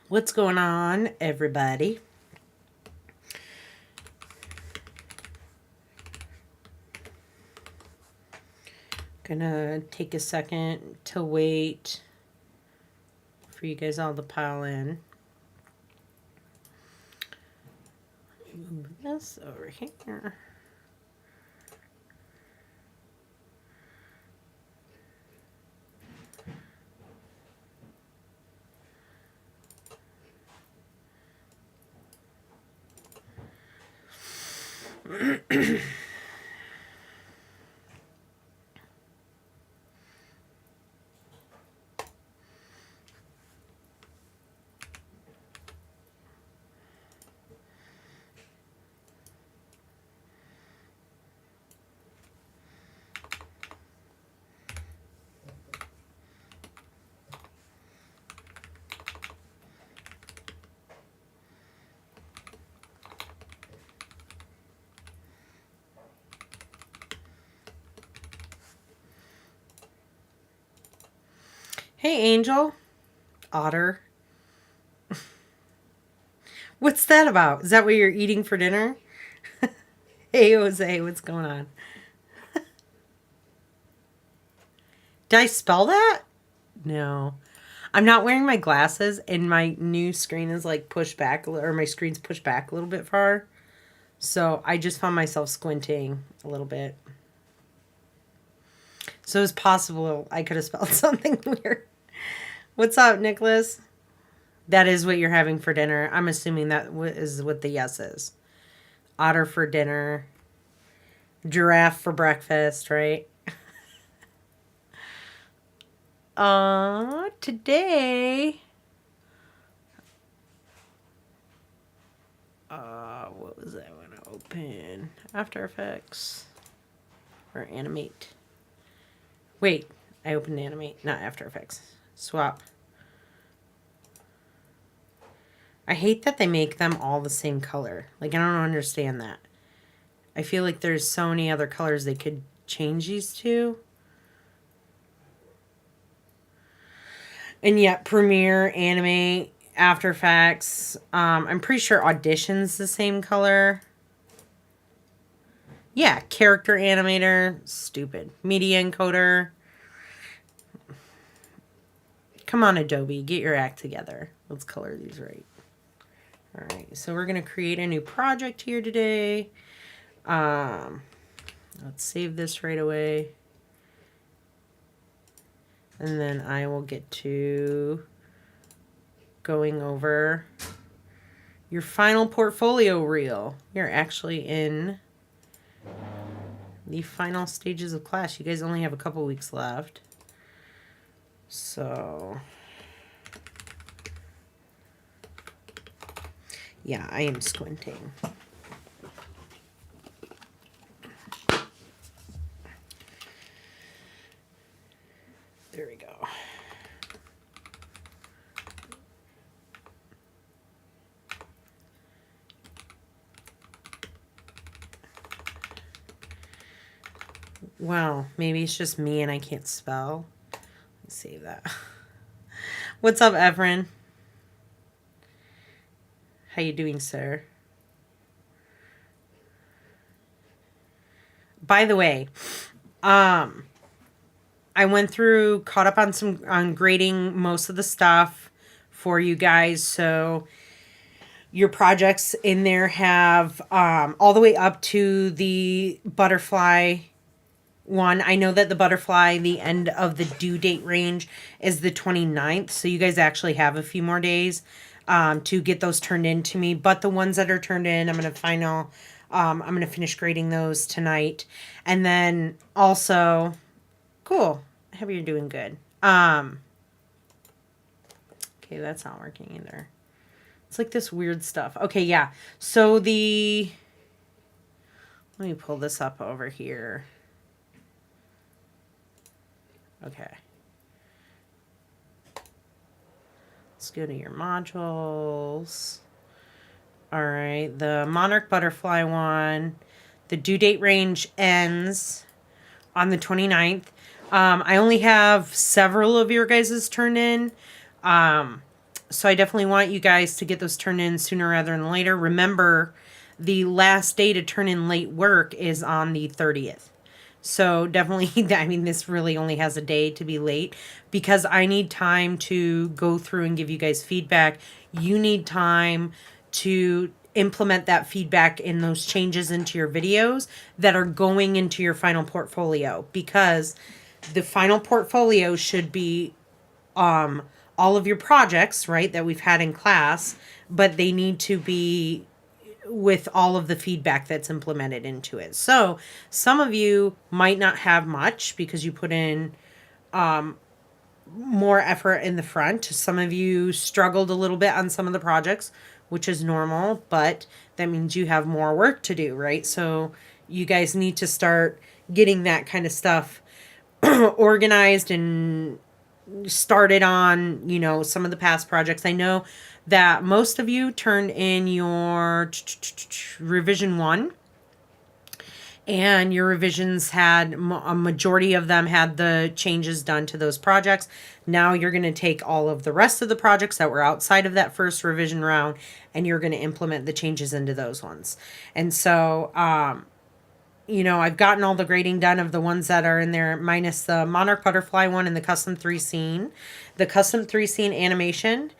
What's going on, everybody? Gonna take a second to wait for you guys all to pile in. Move this over here. Hey, Angel. Otter. What's that about? Is that what you're eating for dinner? Hey, Jose, what's going on? Did I spell that? No. I'm not wearing my glasses, and my new screen is like pushed back, or my screen's pushed back a little bit far. So I just found myself squinting a little bit. So it's possible I could have spelled something weird. What's up, Nicholas? That is what you're having for dinner. I'm assuming that is what the yes is. Otter for dinner. Giraffe for breakfast, right? Today. What was that one to open? After Effects. Or Animate. Wait, I opened Animate, not After Effects. Swap. I hate that they make them all the same color. Like, I don't understand that. I feel like there's so many other colors they could change these to. And yet, Premiere, Animate, After Effects. I'm pretty sure Audition's the same color. Yeah, Character Animator. Stupid. Media Encoder. Come on, Adobe. Get your act together. Let's color these right. Alright, so we're going to create a new project here today. Let's save this right away. And then I will get to going over your final portfolio reel. You're actually in the final stages of class. You guys only have a couple weeks left. So, yeah, I am squinting. There we go. Wow, maybe it's just me and I can't spell. Let's save that. What's up, Evren? How you doing, sir? By the way, I went through, caught up on grading most of the stuff for you guys. So your projects in there have all the way up to the butterfly one. I know that the butterfly, the end of the due date range is the 29th. So you guys actually have a few more days to get those turned in to me. But the ones that are turned in, I'm going to finish grading those tonight. And then also, cool. I hope you're doing good. Okay, that's not working either. It's like this weird stuff. Okay, yeah. So let me pull this up over here. Okay. Let's go to your modules. All right, the Monarch Butterfly one. The due date range ends on the 29th. I only have several of your guys's turned in. So I definitely want you guys to get those turned in sooner rather than later. Remember, the last day to turn in late work is on the 30th. So definitely, I mean, this really only has a day to be late because I need time to go through and give you guys feedback. You need time to implement that feedback in those changes into your videos that are going into your final portfolio, because the final portfolio should be all of your projects, right, that we've had in class, but they need to be with all of the feedback that's implemented into it. So some of you might not have much because you put in more effort in the front. Some of you struggled a little bit on some of the projects, which is normal, but that means you have more work to do, right? So you guys need to start getting that kind of stuff organized and started on, you know, some of the past projects. I know that most of you turned in your revision 1, and your revisions had a majority of them had the changes done to those projects. Now you're going to take all of the rest of the projects that were outside of that first revision round, and you're going to implement the changes into those ones. And so you know, I've gotten all the grading done of the ones that are in there, minus the Monarch Butterfly one and the Custom 3 Scene. The Custom 3 Scene animation.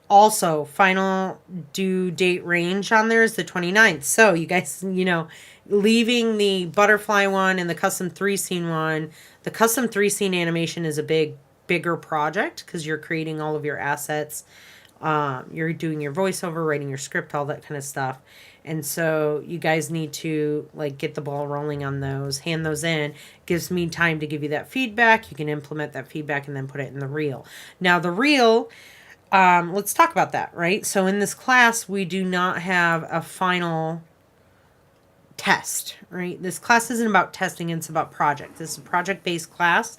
Also, final due date range on there is the 29th. So, you guys, you know, leaving the Butterfly one and the Custom 3 Scene one, the Custom 3 Scene animation is a bigger project because you're creating all of your assets. You're doing your voiceover, writing your script, all that kind of stuff. And so you guys need to like get the ball rolling on those, hand those in. Gives me time to give you that feedback. You can implement that feedback and then put it in the reel. Now the reel, let's talk about that, right? So in this class, we do not have a final test, right? This class isn't about testing, it's about project. This is a project-based class.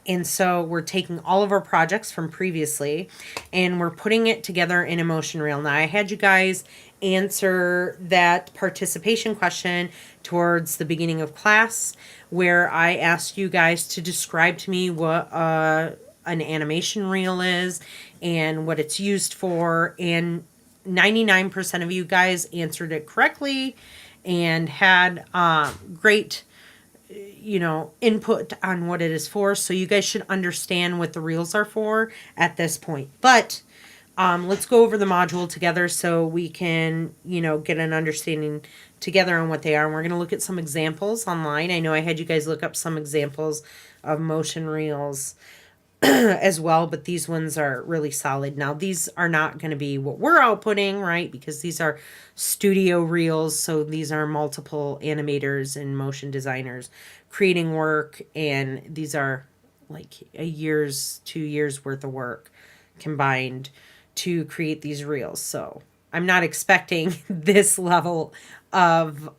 And so we're taking all of our projects from previously and we're putting it together in a motion reel. Now I had you guys answer that participation question towards the beginning of class where I asked you guys to describe to me what an animation reel is and what it's used for. And 99% of you guys answered it correctly and had great, you know, input on what it is for. So you guys should understand what the reels are for at this point. But let's go over the module together so we can, you know, get an understanding together on what they are. And we're going to look at some examples online. I know I had you guys look up some examples of motion reels as well, but these ones are really solid. Now, these are not going to be what we're outputting, right? Because these are studio reels. So these are multiple animators and motion designers creating work. And these are like 2 years worth of work combined to create these reels. So I'm not expecting this level of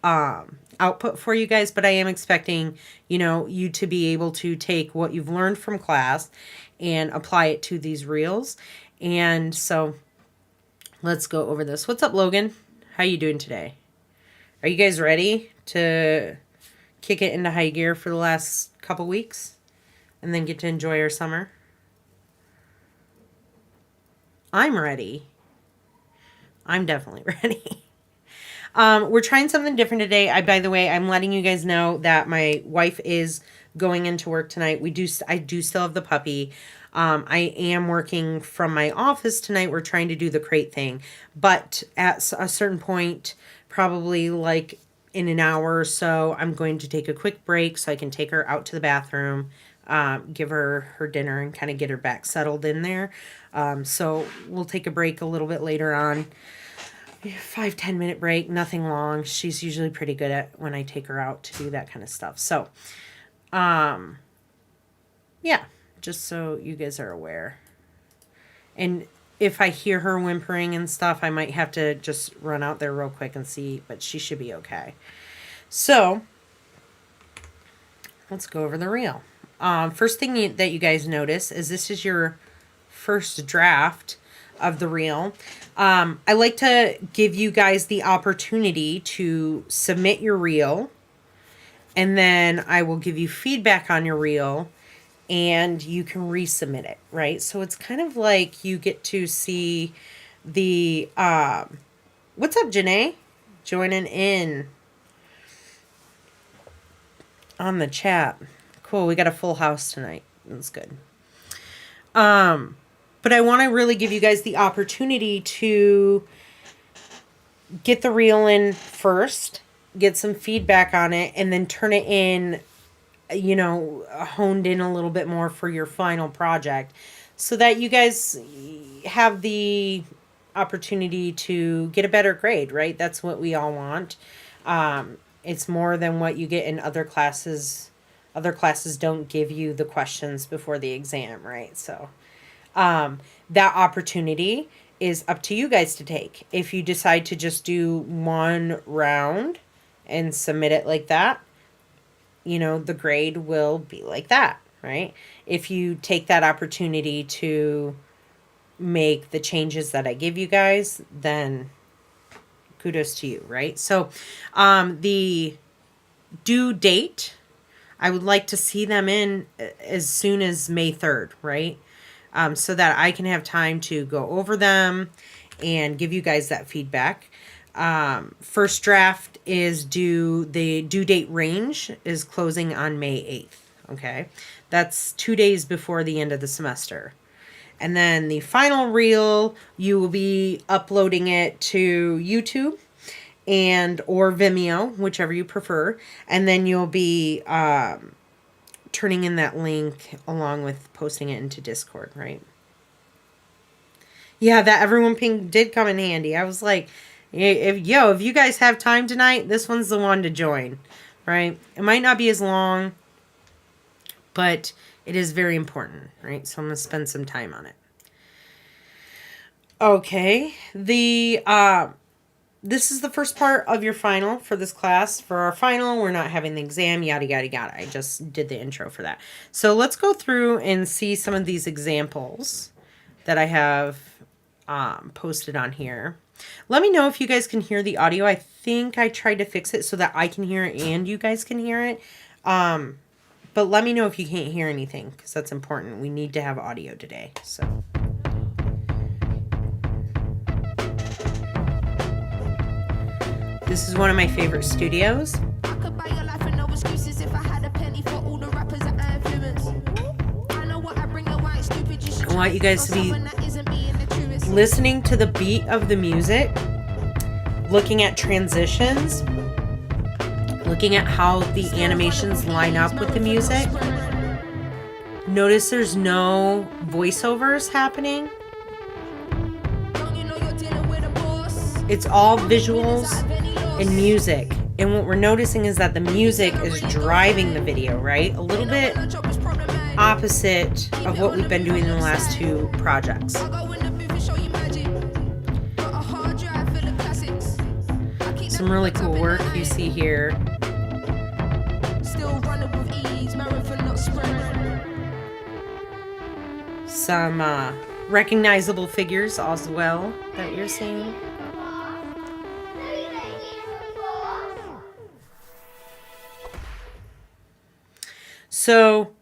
output for you guys, but I am expecting, you know, you to be able to take what you've learned from class and apply it to these reels. And so let's go over this. What's up, Logan? How you doing today? Are you guys ready to kick it into high gear for the last couple weeks and then get to enjoy our summer? I'm ready. I'm definitely ready. We're trying something different today. By the way, I'm letting you guys know that my wife is going into work tonight. I do still have the puppy. I am working from my office tonight. We're trying to do the crate thing. But at a certain point, probably like in an hour or so, I'm going to take a quick break so I can take her out to the bathroom, give her her dinner and kind of get her back settled in there. So we'll take a break a little bit later on. 5-10 minute break, nothing long. She's usually pretty good at when I take her out to do that kind of stuff. So, yeah, just so you guys are aware. And if I hear her whimpering and stuff, I might have to just run out there real quick and see, but she should be okay. So, let's go over the reel. First thing that you guys notice is this is your first draft of the reel. I like to give you guys the opportunity to submit your reel, and then I will give you feedback on your reel, and you can resubmit it, right? So it's kind of like you get to see the, what's up, Janae? Joining in on the chat. Cool, we got a full house tonight. That's good. But I want to really give you guys the opportunity to get the reel in first, get some feedback on it, and then turn it in, you know, honed in a little bit more for your final project so that you guys have the opportunity to get a better grade, right? That's what we all want. It's more than what you get in other classes. Other classes don't give you the questions before the exam, right? So that opportunity is up to you guys to take. If you decide to just do one round and submit it like that, you know, the grade will be like that, right? If you take that opportunity to make the changes that I give you guys, then kudos to you, right? So the due date, I would like to see them in as soon as May 3rd, right? So that I can have time to go over them and give you guys that feedback. First draft is the due date range is closing on May 8th. Okay. That's 2 days before the end of the semester. And then the final reel, you will be uploading it to YouTube and or Vimeo, whichever you prefer. And then you'll be turning in that link along with posting it into Discord, right? Yeah, that everyone ping did come in handy. I was like, if you guys have time tonight, this one's the one to join, right? It might not be as long, but it is very important, right? So I'm going to spend some time on it. Okay, this is the first part of your final for this class. For our final, we're not having the exam, yada, yada, yada. I just did the intro for that. So let's go through and see some of these examples that I have posted on here. Let me know if you guys can hear the audio. I think I tried to fix it so that I can hear it and you guys can hear it. But let me know if you can't hear anything because that's important. We need to have audio today. So... This is one of my favorite studios. I want you guys to be listening to the beat of the music, looking at transitions, looking at how the animations line up with the music. Notice there's no voiceovers happening. It's all visuals and music. And what we're noticing is that the music is driving the video, right? A little bit opposite of what we've been doing in the last two projects. Some really cool work you see here. Some recognizable figures as well that you're seeing. So,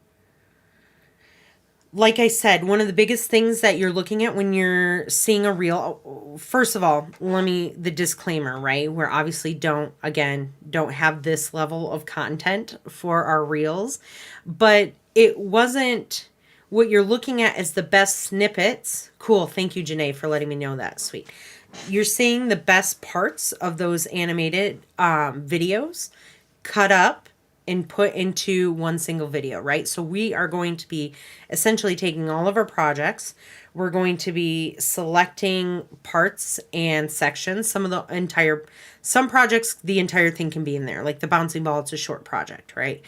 like I said, one of the biggest things that you're looking at when you're seeing a reel, first of all, the disclaimer, right? We're obviously don't have this level of content for our reels, but it wasn't what you're looking at as the best snippets. Cool. Thank you, Janae, for letting me know that. Sweet. You're seeing the best parts of those animated videos cut up and put into one single video, right? So we are going to be essentially taking all of our projects. We're going to be selecting parts and sections. Some projects, the entire thing can be in there. Like the bouncing ball, it's a short project, right?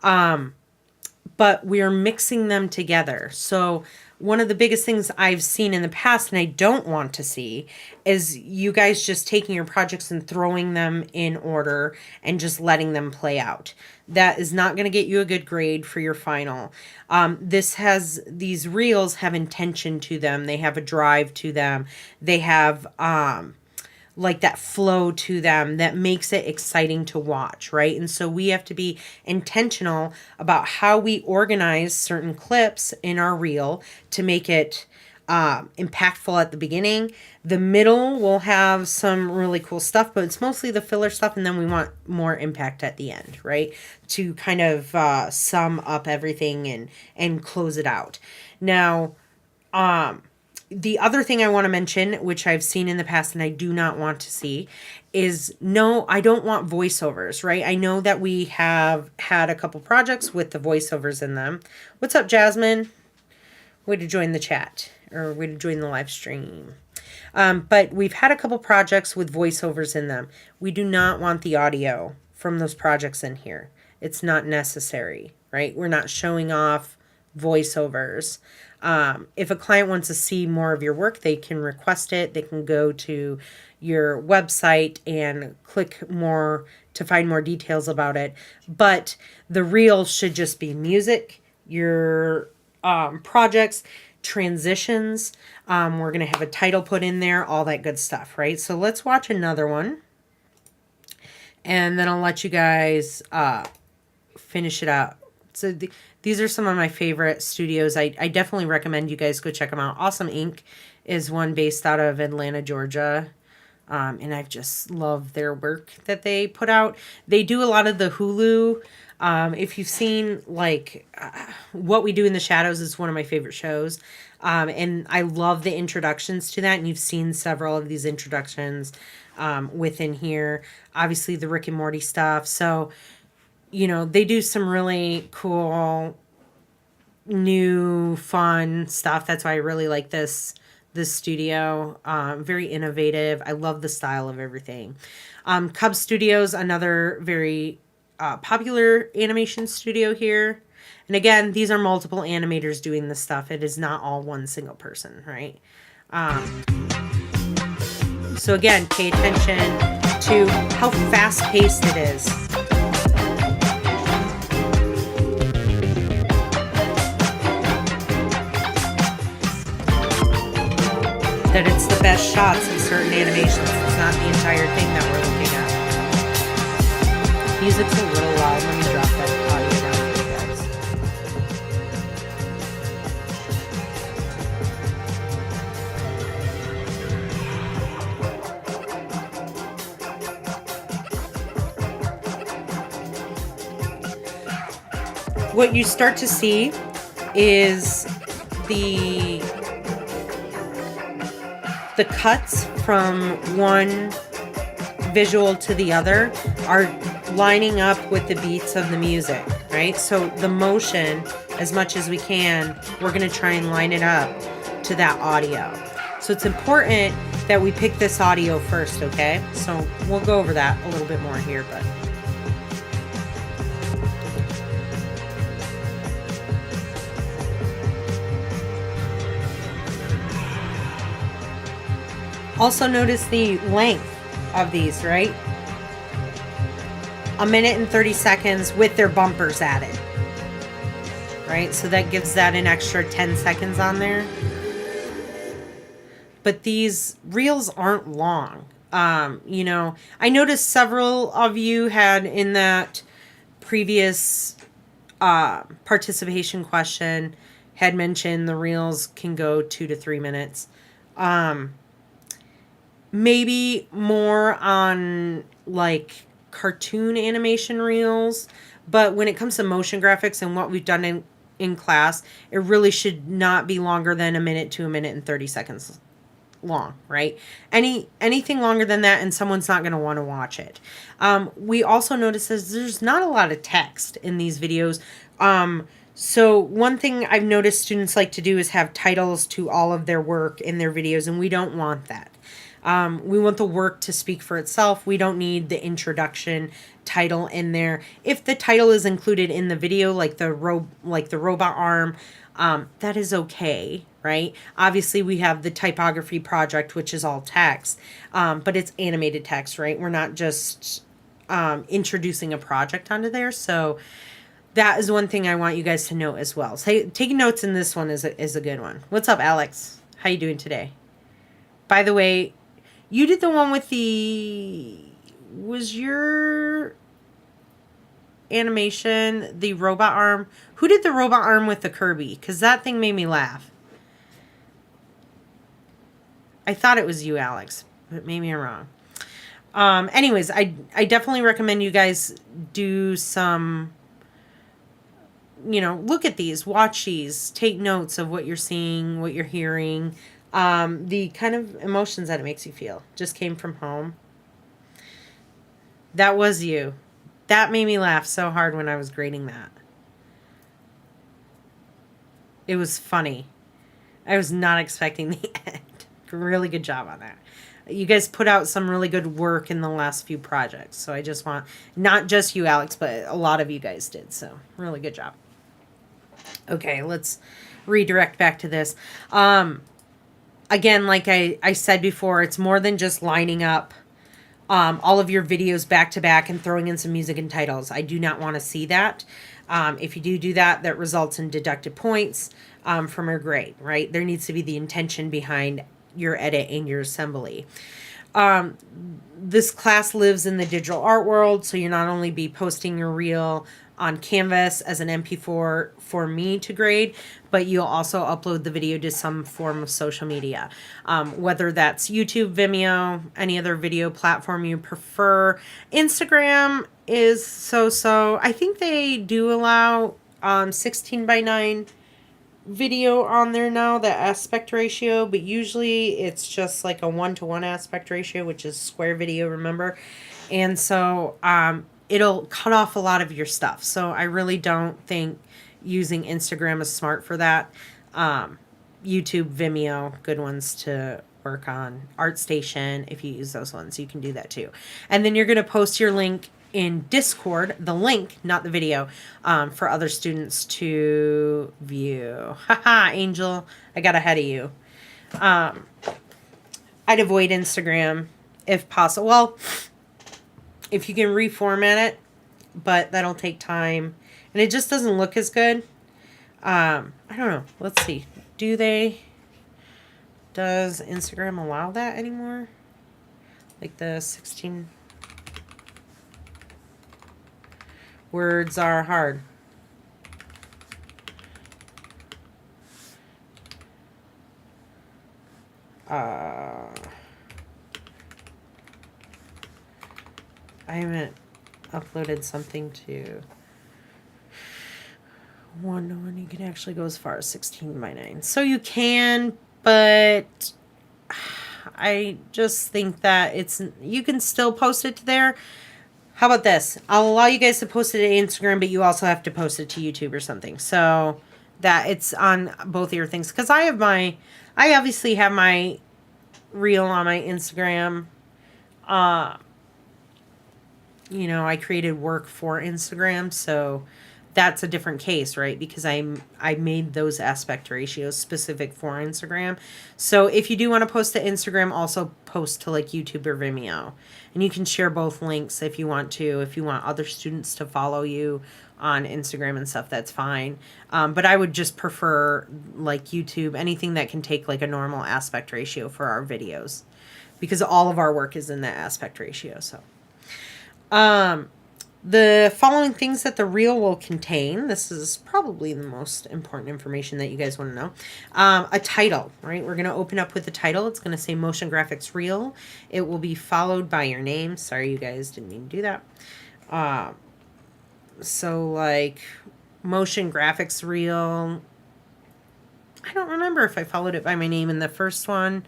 But we are mixing them together. So one of the biggest things I've seen in the past, and I don't want to see, is you guys just taking your projects and throwing them in order and just letting them play out. That is not going to get you a good grade for your final. These reels have intention to them. They have a drive to them. They have like that flow to them that makes it exciting to watch, right? And so we have to be intentional about how we organize certain clips in our reel to make it impactful at the beginning. The middle will have some really cool stuff, but it's mostly the filler stuff, and then we want more impact at the end, right? To kind of sum up everything and close it out. Now, the other thing I want to mention, which I've seen in the past and I do not want to see, is no, I don't want voiceovers, right? I know that we have had a couple projects with the voiceovers in them. What's up, Jasmine? Way to join the chat, or way to join the live stream. But we've had a couple projects with voiceovers in them. We do not want the audio from those projects in here. It's not necessary, right? We're not showing off voiceovers. If a client wants to see more of your work, they can request it. They can go to your website and click more to find more details about it. But the reel should just be music, your projects, transitions. We're going to have a title put in there, all that good stuff, right? So let's watch another one. And then I'll let you guys finish it out. So these are some of my favorite studios. I definitely recommend you guys go check them out. Awesome Inc. is one based out of Atlanta, Georgia. And I've just loved their work that they put out. They do a lot of the Hulu. If you've seen like What We Do in the Shadows is one of my favorite shows. And I love the introductions to that. And you've seen several of these introductions within here. Obviously the Rick and Morty stuff. So, you know, they do some really cool, new, fun stuff. That's why I really like this studio. Very innovative. I love the style of everything. Cub Studios, another very popular animation studio here. And again, these are multiple animators doing this stuff. It is not all one single person, right? So again, pay attention to how fast-paced it is. That it's the best shots in certain animations. It's not the entire thing that we're looking at. Music's a little loud. Let me drop that audio down for you guys. What you start to see is the cuts from one visual to the other are lining up with the beats of the music, right? So the motion, as much as we can, we're going to try and line it up to that audio. So it's important that we pick this audio first, okay? So we'll go over that a little bit more here, but... Also notice the length of these, right? 1 minute and 30 seconds with their bumpers added. Right? So that gives that an extra 10 seconds on there. But these reels aren't long. You know, I noticed several of you had in that previous participation question had mentioned the reels can go 2 to 3 minutes. Maybe more on like cartoon animation reels, but when it comes to motion graphics and what we've done in class, it really should not be longer than 1 minute to 1 minute and 30 seconds long, right? Anything longer than that and someone's not going to want to watch it. We also notice that there's not a lot of text in these videos. So one thing I've noticed students like to do is have titles to all of their work in their videos, and we don't want that. We want the work to speak for itself. We don't need the introduction title in there. If the title is included in the video, like the robot arm, that is okay, right? Obviously, we have the typography project, which is all text, but it's animated text, right? We're not just introducing a project onto there. So that is one thing I want you guys to know as well. So taking notes in this one is a good one. What's up, Alex? How you doing today? By the way, You did the one with the... Was your animation the robot arm? Who did the robot arm with the Kirby? Because that thing made me laugh. I thought it was you, Alex, but maybe I'm wrong. Anyways, I definitely recommend you guys do some, look at these, watch these, take notes of what you're seeing, what you're hearing, the kind of emotions that it makes you feel. Just came from home. That was you. That made me laugh so hard when I was grading that. It was funny. I was not expecting the end. Really good job on that. You guys put out some really good work in the last few projects. So I just want, not just you, Alex, but a lot of you guys did. So really good job. Okay, let's redirect back to this. Again, like I said before, it's more than just lining up all of your videos back to back and throwing in some music and titles. I do not want to see that. If you do that, that results in deducted points from your grade, right? There needs to be the intention behind your edit and your assembly. This class lives in the digital art world, so you'll not only be posting your reel on Canvas as an MP4 for me to grade, but you'll also upload the video to some form of social media, whether that's YouTube, Vimeo, any other video platform you prefer. Instagram is so-so. I think they do allow 16:9 video on there now, the aspect ratio, but usually it's just like a 1:1 aspect ratio, which is square video, remember? And so it'll cut off a lot of your stuff. So I really don't think using Instagram is smart for that. YouTube, Vimeo, good ones to work on. ArtStation, if you use those ones, you can do that too. And then you're going to post your link in Discord, the link, not the video, for other students to view. Haha, Angel, I got ahead of you. I'd avoid Instagram if possible. Well, if you can reformat it, but that'll take time. And it just doesn't look as good. I don't know. Let's see. Does Instagram allow that anymore? Like the 16... Words are hard. I haven't uploaded something to 1:1. You can actually go as far as 16:9. So you can, but I just think that you can still post it there. How about this? I'll allow you guys to post it to Instagram, but you also have to post it to YouTube or something. So that it's on both of your things. Because I obviously have my reel on my Instagram. I created work for Instagram, so that's a different case, right? Because I made those aspect ratios specific for Instagram. So if you do want to post to Instagram, also post to like YouTube or Vimeo. And you can share both links if you want to. If you want other students to follow you on Instagram and stuff, that's fine. But I would just prefer like YouTube, anything that can take like a normal aspect ratio for our videos. Because all of our work is in that aspect ratio, so. The following things that the reel will contain, this is probably the most important information that you guys want to know. A title, right? We're going to open up with the title. It's going to say Motion Graphics Reel. It will be followed by your name. Sorry, you guys didn't mean to do that. So like Motion Graphics Reel. I don't remember if I followed it by my name in the first one.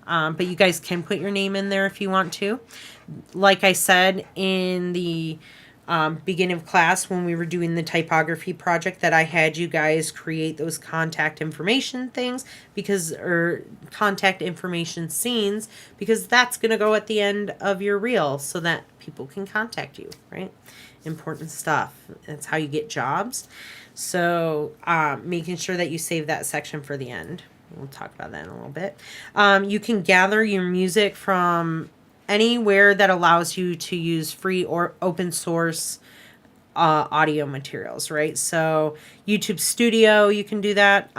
But you guys can put your name in there if you want to. Like I said in the beginning of class when we were doing the typography project, that I had you guys create those contact information things or contact information scenes, because that's going to go at the end of your reel so that people can contact you, right? Important stuff. That's how you get jobs. So making sure that you save that section for the end. We'll talk about that in a little bit. You can gather your music from anywhere that allows you to use free or open source audio materials, right? So YouTube Studio, you can do that.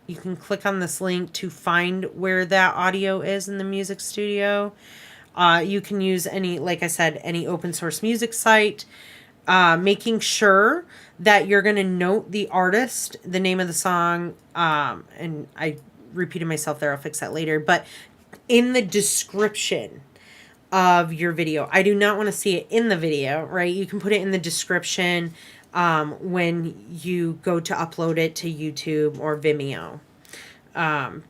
you can click on this link to find where that audio is in the music studio. You can use any, like I said, any open source music site, making sure that you're going to note the artist, the name of the song, and I repeated myself there, I'll fix that later, but in the description of your video. I do not want to see it in the video, right? You can put it in the description when you go to upload it to YouTube or Vimeo.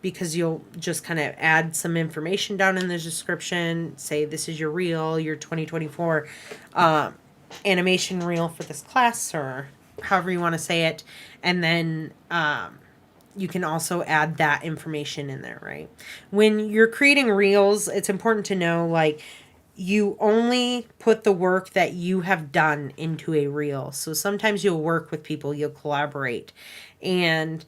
Because you'll just kind of add some information down in the description, say this is your reel, your 2024 animation reel for this class, or however you want to say it, and then you can also add that information in there, right? When you're creating reels, it's important to know, like, you only put the work that you have done into a reel. So sometimes you'll work with people, you'll collaborate, and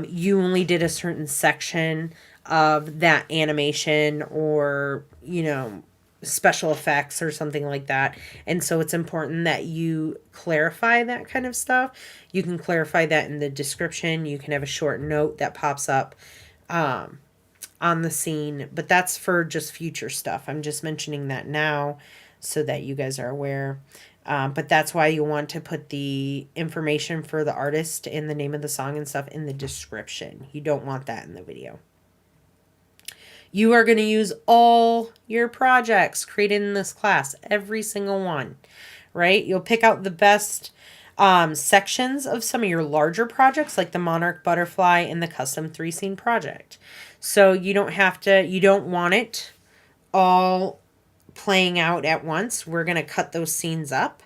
you only did a certain section of that animation, or, you know, special effects or something like that. And so it's important that you clarify that kind of stuff. You can clarify that in the description. You can have a short note that pops up on the scene, but that's for just future stuff. I'm just mentioning that now so that you guys are aware. But that's why you want to put the information for the artist and the name of the song and stuff in the description. You don't want that in the video. You are going to use all your projects created in this class, every single one, right? You'll pick out the best sections of some of your larger projects, like the Monarch Butterfly and the Custom 3-Scene project. So you don't want it all playing out at once. We're going to cut those scenes up.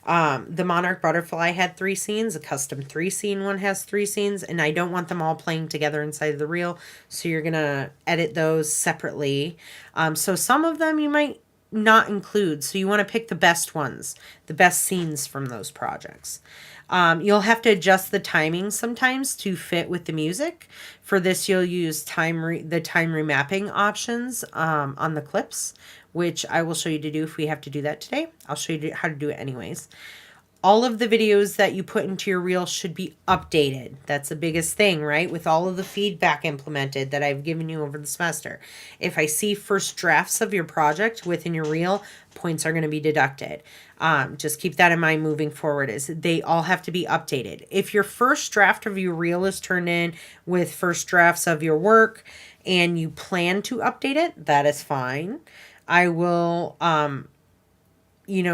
The Monarch Butterfly had 3 scenes. The Custom 3-Scene one has 3 scenes, and I don't want them all playing together inside of the reel. So you're going to edit those separately. So some of them you might not include. So you want to pick the best ones, the best scenes from those projects. You'll have to adjust the timing sometimes to fit with the music. For this, you'll use the time remapping options on the clips, which I will show you to do if we have to do that today. I'll show you how to do it anyways. All of the videos that you put into your reel should be updated. That's the biggest thing, right? With all of the feedback implemented that I've given you over the semester. If I see first drafts of your project within your reel, points are going to be deducted. Just keep that in mind moving forward, is they all have to be updated. If your first draft of your reel is turned in with first drafts of your work and you plan to update it, that is fine. I will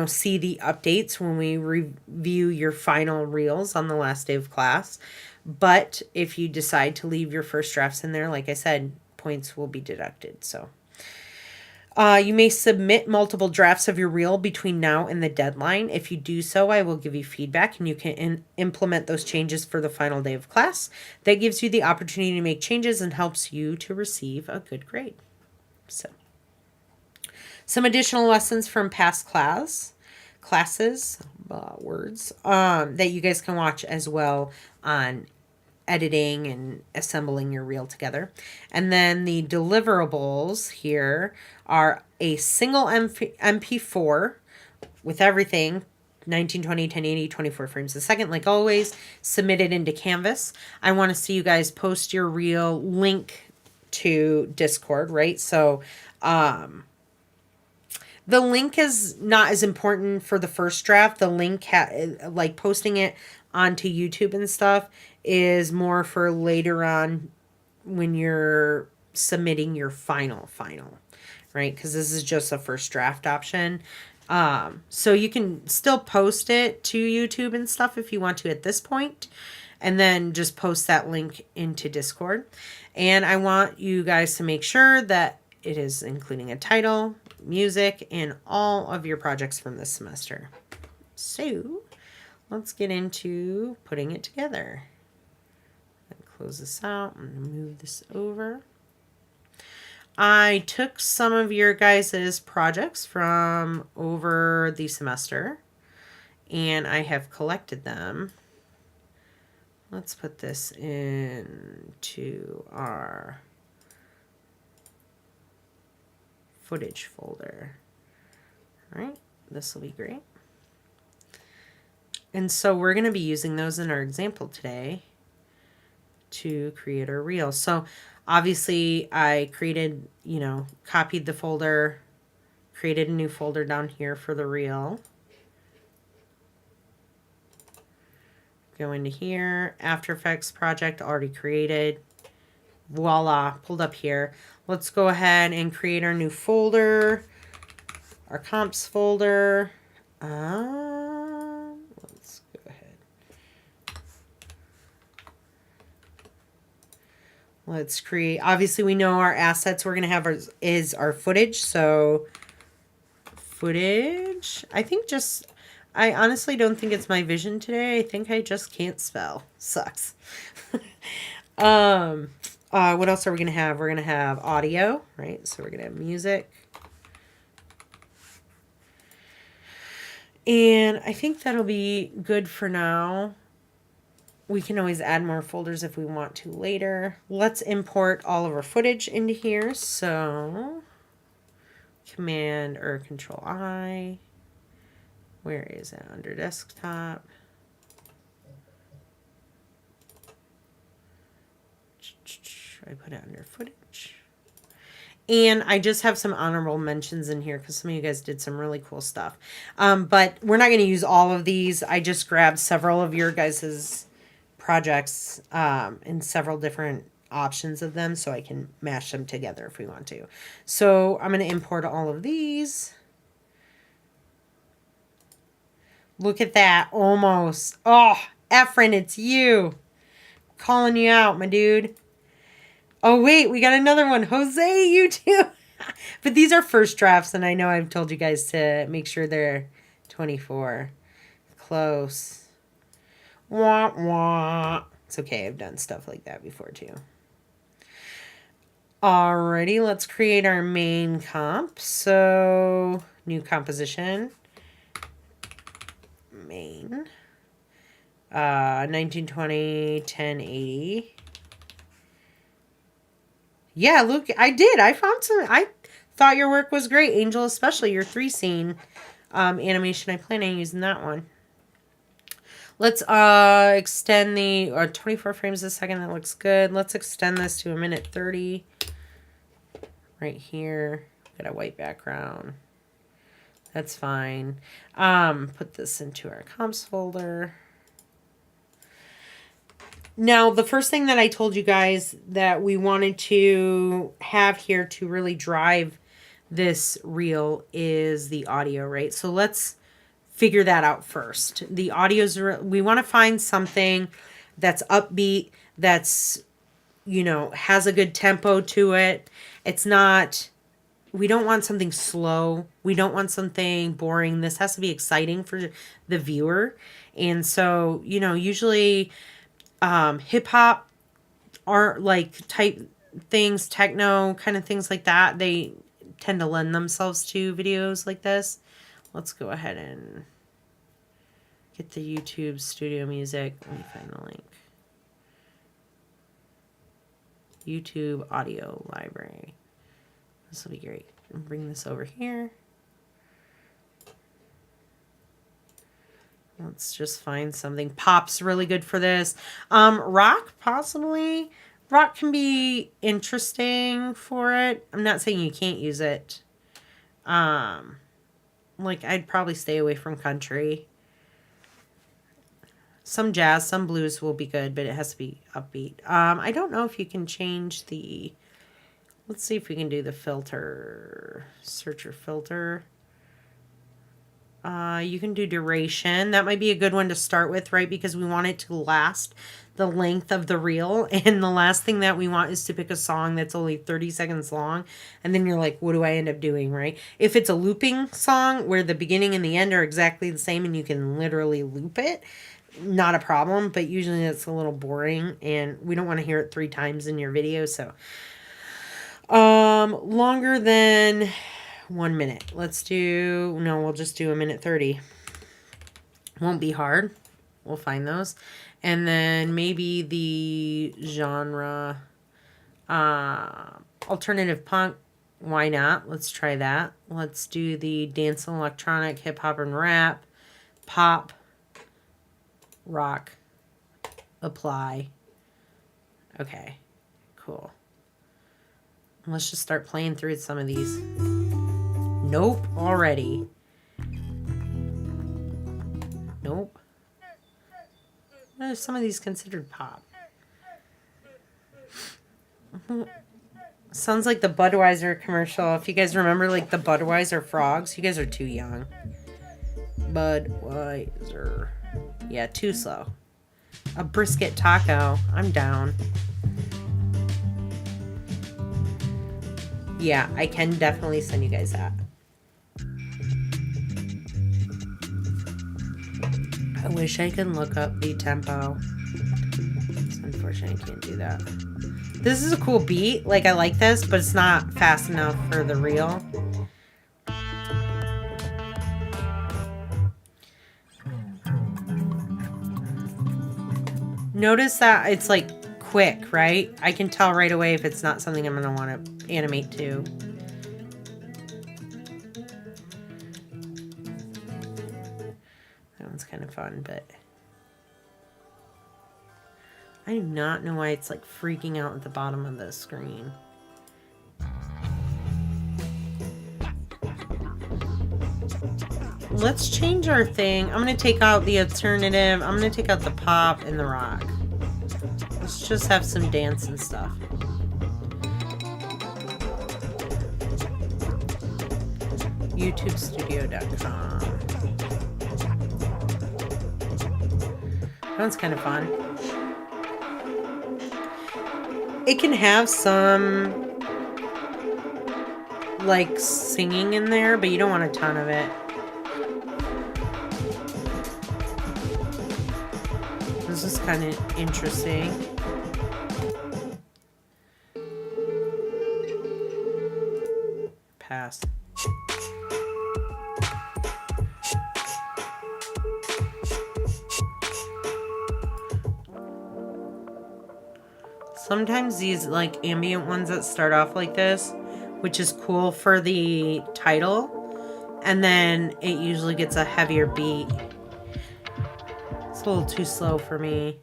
see the updates when we review your final reels on the last day of class. But if you decide to leave your first drafts in there, like I said, points will be deducted. So you may submit multiple drafts of your reel between now and the deadline. If you do so, I will give you feedback and you can implement those changes for the final day of class. That gives you the opportunity to make changes and helps you to receive a good grade. So some additional lessons from past classes, that you guys can watch as well on editing and assembling your reel together. And then the deliverables here are a single MP4 with everything, 1920, 1080, 24 frames a second, like always, submitted into Canvas. I want to see you guys post your reel link to Discord, right? So, the link is not as important for the first draft. The link, like posting it onto YouTube and stuff, is more for later on when you're submitting your final, right? Because this is just a first draft option. So you can still post it to YouTube and stuff if you want to at this point, and then just post that link into Discord. And I want you guys to make sure that it is including a title, music, and all of your projects from this semester. So let's get into putting it together. Close this out and move this over. I took some of your guys' projects from over the semester and I have collected them. Let's put this into our footage folder. All right, this will be great. And so we're going to be using those in our example today. to create our reel. So obviously I created, you know, copied the folder, created a new folder down here for the reel. Go into here, After Effects project already created. Voila, pulled up here. Let's go ahead and create our new folder, our comps folder. Let's go ahead. Let's create, obviously we know our assets we're going to have is our footage. So footage, I honestly don't think it's my vision today. I think I just can't spell. Sucks. What else are we going to have? We're going to have audio, right? So we're going to have music. And I think that'll be good for now. We can always add more folders if we want to later. Let's import all of our footage into here. So Command or Control I. Where is it? Under desktop. I put it under footage. And I just have some honorable mentions in here because some of you guys did some really cool stuff. But we're not going to use all of these. I just grabbed several of your guys's projects in several different options of them so I can mash them together if we want to. So I'm going to import all of these. Look at that. Almost. Oh, Efren, it's you. Calling you out, my dude. Oh, wait, we got another one. Jose, you too. But these are first drafts, and I know I've told you guys to make sure they're 24. Close. Wah, wah. It's okay. I've done stuff like that before, too. Alrighty, let's create our main comp. So, new composition. Main. 1920, 1080. Yeah, look, I did. I found some. I thought your work was great, Angel, especially your 3-scene animation. I plan on using that one. Let's extend the 24 frames a second. That looks good. Let's extend this to 1:30. Right here. Got a white background. That's fine. Put this into our comps folder. Now, the first thing that I told you guys that we wanted to have here to really drive this reel is the audio, right? So let's figure that out first. The audio's, we want to find something that's upbeat, that's, you know, has a good tempo to it. It's not, we don't want something slow. We don't want something boring. This has to be exciting for the viewer. And so, you know, usually hip hop are like type things, techno kind of things like that. They tend to lend themselves to videos like this. Let's go ahead and get the YouTube studio music. Let me find the link. YouTube audio library. This will be great. Bring this over here. Let's just find something. Pop's really good for this. Rock, possibly. Rock can be interesting for it. I'm not saying you can't use it. Like, I'd probably stay away from country. Some jazz, some blues will be good, but it has to be upbeat. I don't know if you can change the... Let's see if we can do the filter. Searcher filter. You can do duration. That might be a good one to start with, right? Because we want it to last the length of the reel. And the last thing that we want is to pick a song that's only 30 seconds long. And then you're like, what do I end up doing, right? If it's a looping song where the beginning and the end are exactly the same and you can literally loop it, not a problem. But usually it's a little boring and we don't want to hear it 3 times in your video. So longer than 1 minute. Let's do, no, we'll just do 1:30. Won't be hard. We'll find those. And then maybe the genre, alternative punk. Why not? Let's try that. Let's do the dance and electronic, hip hop and rap, pop, rock, apply. Okay, cool. Let's just start playing through some of these. Nope, already. Nope. What are some of these considered pop? Sounds like the Budweiser commercial. If you guys remember, like, the Budweiser frogs. You guys are too young. Budweiser. Yeah, too slow. A brisket taco. I'm down. Yeah, I can definitely send you guys that. I wish I could look up the tempo. Unfortunately, I can't do that. This is a cool beat. Like, I like this, but it's not fast enough for the reel. Notice that it's like quick, right? I can tell right away if it's not something I'm going to want to animate to. That one's kind of fun, but I do not know why it's like freaking out at the bottom of the screen. Let's change our thing. I'm going to take out the alternative. I'm going to take out the pop and the rock. Let's just have some dance and stuff. YouTubestudio.com. That one's kind of fun. It can have some like singing in there, but you don't want a ton of it. This is kind of interesting. Pass. Sometimes these like ambient ones that start off like this, which is cool for the title, and then it usually gets a heavier beat. It's a little too slow for me.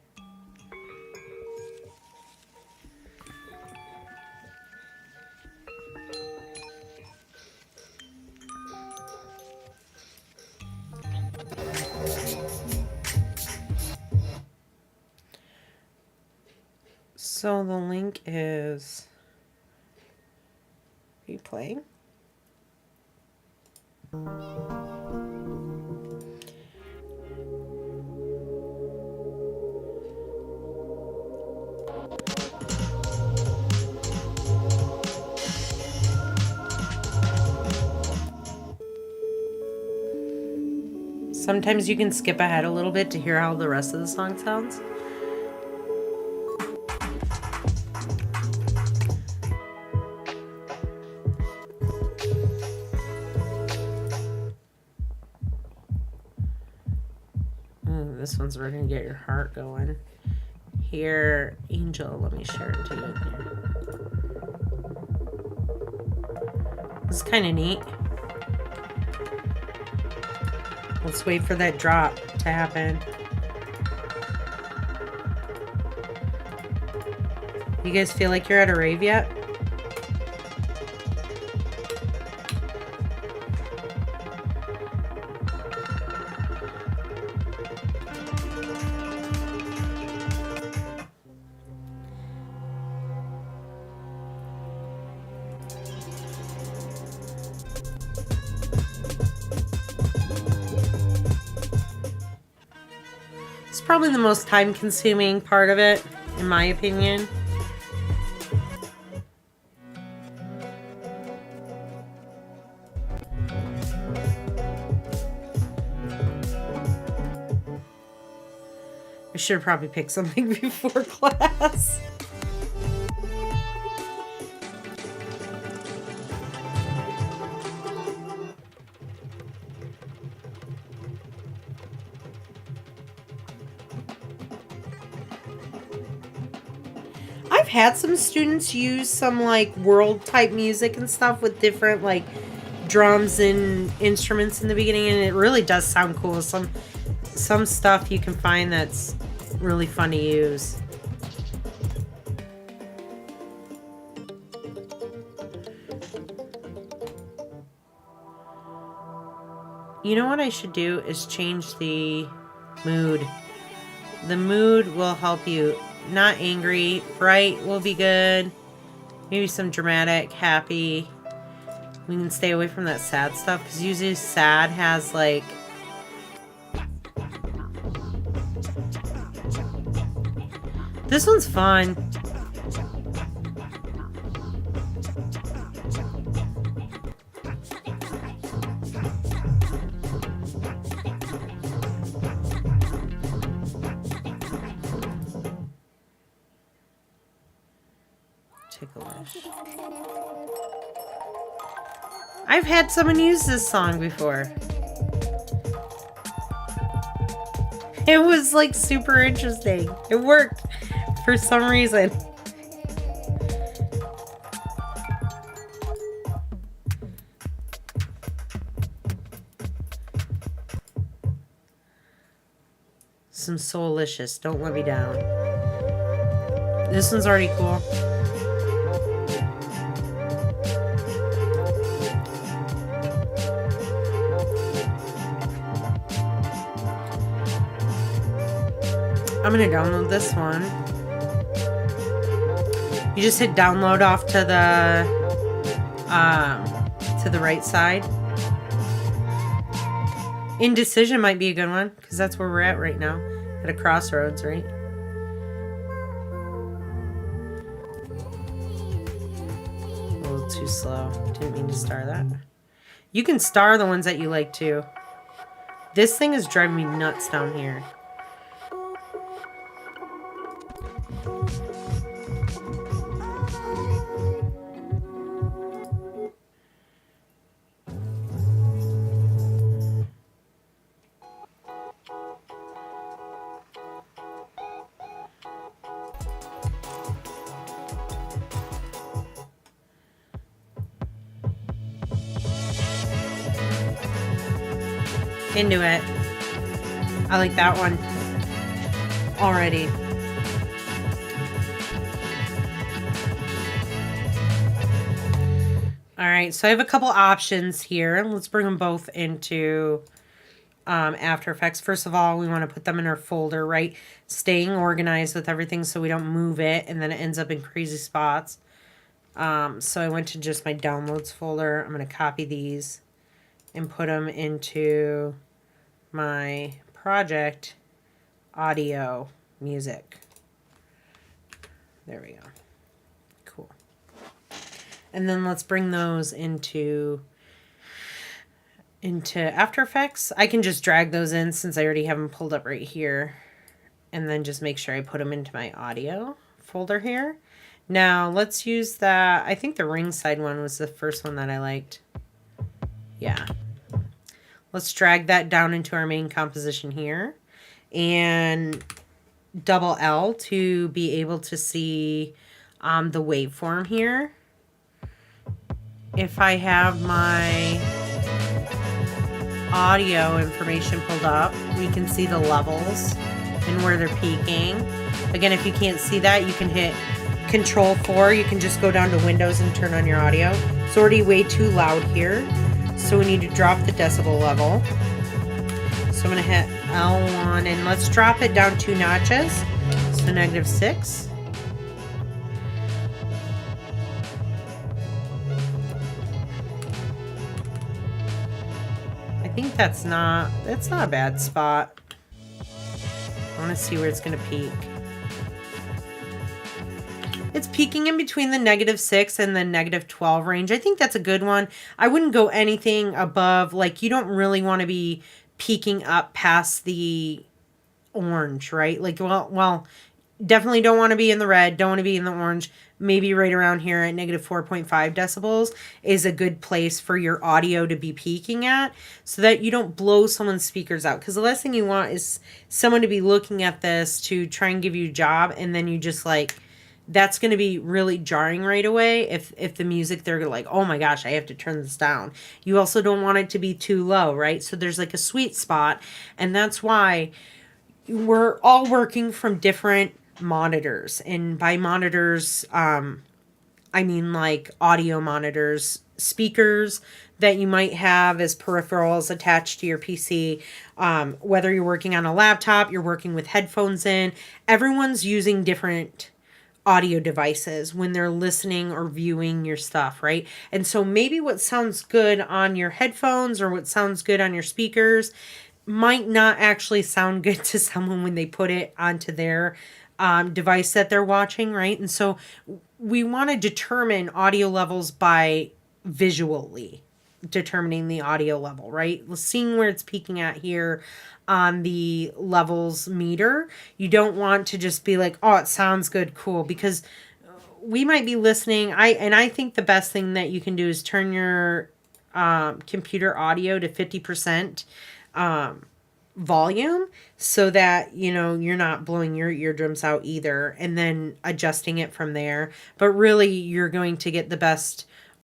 So the link is... Are you playing? Sometimes you can skip ahead a little bit to hear how the rest of the song sounds. This one's really gonna get your heart going. Here, Angel, let me share it to you here. This is kind of neat. Let's wait for that drop to happen. You guys feel like you're at a rave yet? It's probably the most time-consuming part of it, in my opinion. I should have probably picked something before class. I've had some students use some like world type music and stuff with different like drums and instruments in the beginning, and it really does sound cool. Some stuff you can find that's really fun to use. You know what I should do is change the mood. The mood will help you. Not angry. Bright will be good. Maybe some dramatic, happy. We can stay away from that sad stuff because usually sad has like... This one's fun. Ticklish. I've had someone use this song before. It was like super interesting. It worked for some reason. Some Soulicious. Don't Let Me Down. This one's already cool. I'm gonna download this one. You just hit download off to the right side. Indecision might be a good one because that's where we're at right now, at a crossroads, right? A little too slow. Didn't mean to star that. You can star the ones that you like too. This thing is driving me nuts down here. Into it. I like that one already. All right, so I have a couple options here. Let's bring them both into After Effects. First of all, we want to put them in our folder, right? Staying organized with everything so we don't move it and then it ends up in crazy spots. So I went to just my downloads folder. I'm going to copy these and put them into my project audio music. There we go. Cool. And then let's bring those into After Effects. I can just drag those in since I already have them pulled up right here. And then just make sure I put them into my audio folder here. Now let's use that. I think the Ringside one was the first one that I liked. Yeah. Let's drag that down into our main composition here and double L to be able to see the waveform here. If I have my audio information pulled up, we can see the levels and where they're peaking. Again, if you can't see that, you can hit Control 4. You can just go down to Windows and turn on your audio. It's already way too loud here. So we need to drop the decibel level. So I'm going to hit L1 and let's drop it down 2 notches. So -6. I think that's not a bad spot. I want to see where it's going to peak. It's peaking in between the -6 and the -12 range. I think that's a good one. I wouldn't go anything above, like, you don't really want to be peaking up past the orange, right? Like, well, definitely don't want to be in the red, don't want to be in the orange. Maybe right around here at -4.5 decibels is a good place for your audio to be peaking at so that you don't blow someone's speakers out. Because the last thing you want is someone to be looking at this to try and give you a job and then you just like... That's going to be really jarring right away if the music, they're like, oh my gosh, I have to turn this down. You also don't want it to be too low, right? So there's like a sweet spot. And that's why we're all working from different monitors. And by monitors, I mean like audio monitors speakers that you might have as peripherals attached to your PC. Whether you're working on a laptop, you're working with headphones in, everyone's using different audio devices when they're listening or viewing your stuff, right? And so maybe what sounds good on your headphones or what sounds good on your speakers might not actually sound good to someone when they put it onto their device that they're watching, right? And so we want to determine audio levels by visually determining the audio level, right? Seeing where it's peaking at here on the levels meter. You don't want to just be like, oh, it sounds good, cool, because we might be listening. I think the best thing that you can do is turn your computer audio to 50% volume so that you're not blowing your eardrums out either, and then adjusting it from there. But really, you're going to get the best